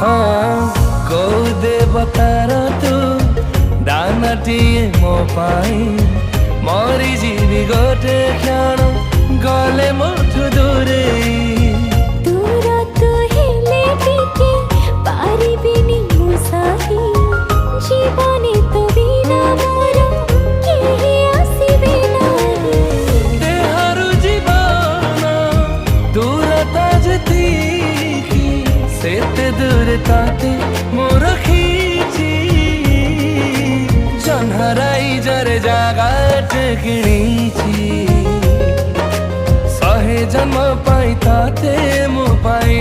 हाँ कौ देवतार तू दानटीए मो पाई मरी जीवी गोटे क्षण गले मोठु दूरे दूर तो हेले टिके पारिबिनी मो साही जीवने तो बिना मोर केही आसीबे नाही देहरु जीवन दूरता जतिकी सेते दूर ताते मोर खींची जन्हराई जरे जागा टेकिणीची सहे जन्म पाई ताते मो पाई